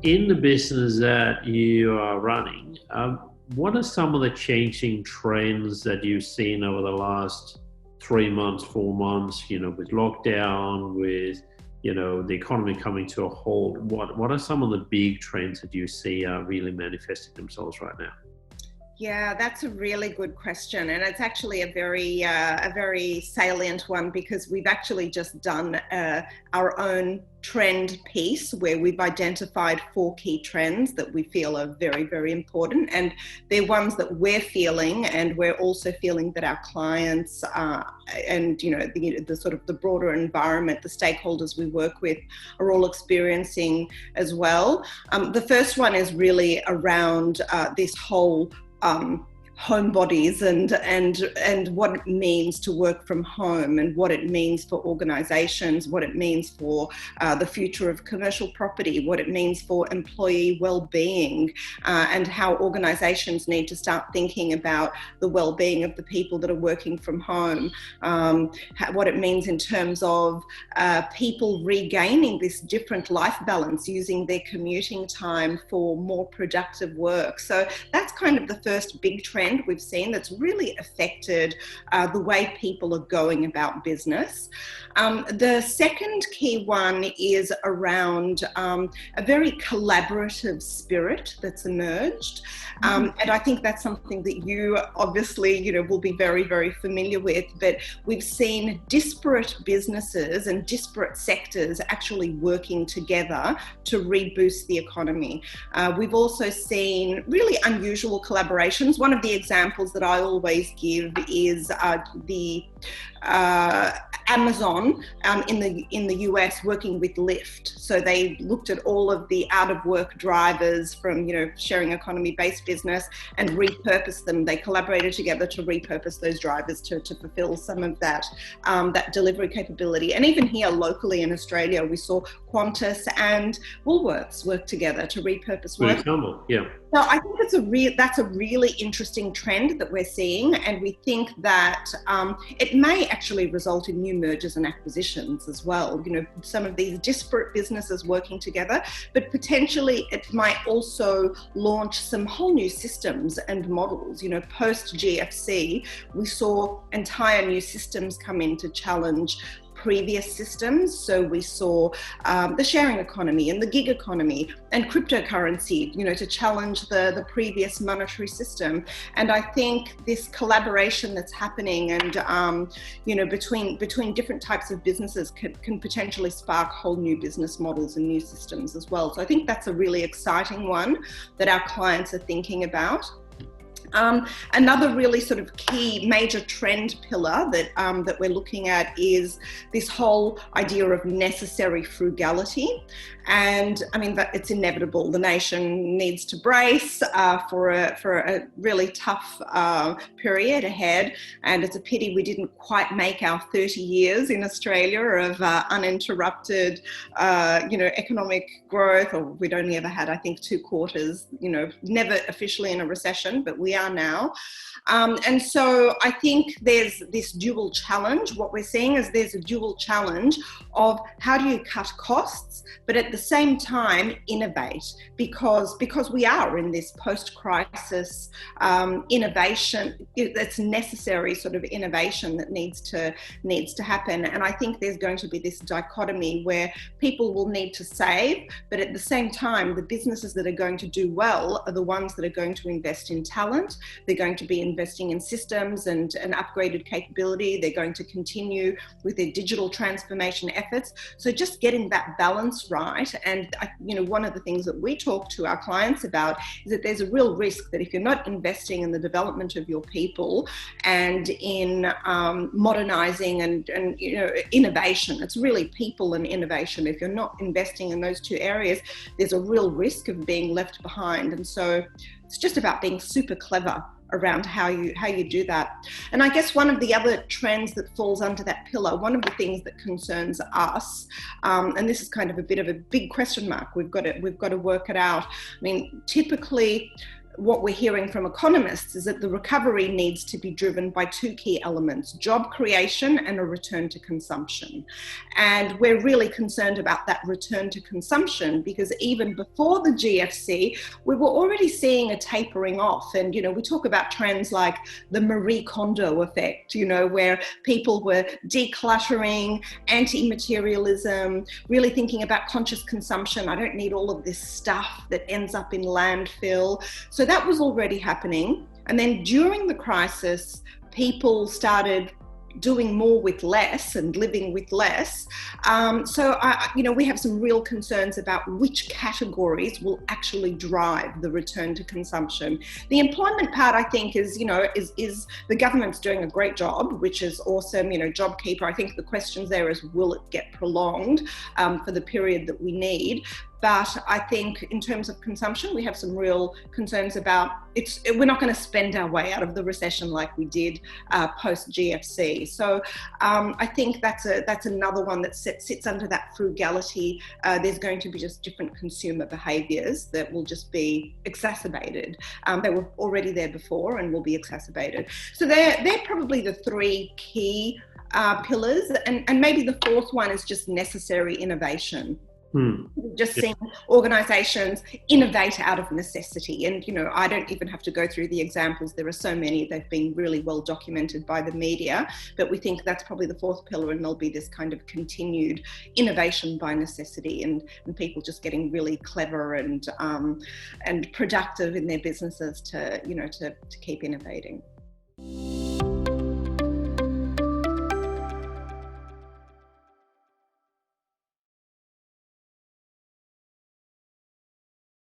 In the business that you are running, what are some of the changing trends that you've seen over the last 3 months, 4 months, with lockdown, with, the economy coming to a halt? What are some of the big trends that you see are really manifesting themselves right now? Yeah, that's a really good question, and it's actually a very salient one because we've actually just done our own trend piece where we've identified 4 key trends that we feel are very, very important, and they're ones that we're feeling, and we're also feeling that our clients and the sort of the broader environment, the stakeholders we work with, are all experiencing as well. The first one is really around this whole homebodies and what it means to work from home, and what it means for organizations, what it means for the future of commercial property, what it means for employee well-being, and how organizations need to start thinking about the well-being of the people that are working from home, what it means in terms of people regaining this different life balance, using their commuting time for more productive work. So that's kind of the first big trend we've seen that's really affected the way people are going about business. The second key one is around a very collaborative spirit that's emerged. And I think that's something that you obviously, will be very, very familiar with, but we've seen disparate businesses and disparate sectors actually working together to reboost the economy. We've also seen really unusual collaborations. One of the examples that I always give is the Amazon in the US working with Lyft. So they looked at all of the out of work drivers from sharing economy based business and repurposed them. They collaborated together to repurpose those drivers to fulfill some of that delivery capability. And even here locally in Australia, we saw Qantas and Woolworths work together to repurpose work. Yeah. So I think that's a really interesting trend that we're seeing, and we think that it may actually result in new mergers and acquisitions as well. Some of these disparate businesses working together, but potentially it might also launch some whole new systems and models. Post GFC, we saw entire new systems come in to challenge previous systems. So we saw the sharing economy and the gig economy and cryptocurrency, to challenge the previous monetary system. And I think this collaboration that's happening and, between different types of businesses can potentially spark whole new business models and new systems as well. So I think that's a really exciting one that our clients are thinking about. Another really sort of key major trend pillar that we're looking at is this whole idea of necessary frugality. And I mean, it's inevitable. The nation needs to brace for a really tough period ahead. And it's a pity we didn't quite make our 30 years in Australia of uninterrupted, economic growth, or we'd only ever had, I think, 2 quarters, never officially in a recession, but we are now. And so I think there's this dual challenge. What we're seeing is there's a dual challenge of how do you cut costs, but at the same time innovate, because we are in this post-crisis innovation. It's necessary sort of innovation that needs to happen. And I think there's going to be this dichotomy where people will need to save, but at the same time, the businesses that are going to do well are the ones that are going to invest in talent. They're going to be investing in systems and upgraded capability. They're going to continue with their digital transformation efforts. So just getting that balance right. And, one of the things that we talk to our clients about is that there's a real risk that if you're not investing in the development of your people and in modernizing and innovation, it's really people and innovation. If you're not investing in those 2 areas, there's a real risk of being left behind. And so it's just about being super clever around how you do that. And I guess one of the other trends that falls under that pillar, one of the things that concerns us, and this is kind of a bit of a big question mark, we've got to work it out. I mean, typically what we're hearing from economists is that the recovery needs to be driven by two key elements: job creation and a return to consumption. And we're really concerned about that return to consumption because even before the GFC, we were already seeing a tapering off. And, we talk about trends like the Marie Kondo effect, where people were decluttering, anti-materialism, really thinking about conscious consumption. I don't need all of this stuff that ends up in landfill. So that was already happening. And then during the crisis, people started doing more with less and living with less. So we have some real concerns about which categories will actually drive the return to consumption. The employment part, I think, is the government's doing a great job, which is awesome. JobKeeper, I think the questions there is, will it get prolonged for the period that we need? But I think in terms of consumption, we have some real concerns about we're not going to spend our way out of the recession like we did post GFC. So I think that's another one that sits under that frugality. There's going to be just different consumer behaviours that will just be exacerbated. They were already there before and will be exacerbated. So they're probably the three key pillars, and maybe the fourth one is just necessary innovation. Just seeing organisations innovate out of necessity. And, I don't even have to go through the examples. There are so many. They've been really well documented by the media. But we think that's probably the fourth pillar, and there'll be this kind of continued innovation by necessity and people just getting really clever and productive in their businesses to keep innovating.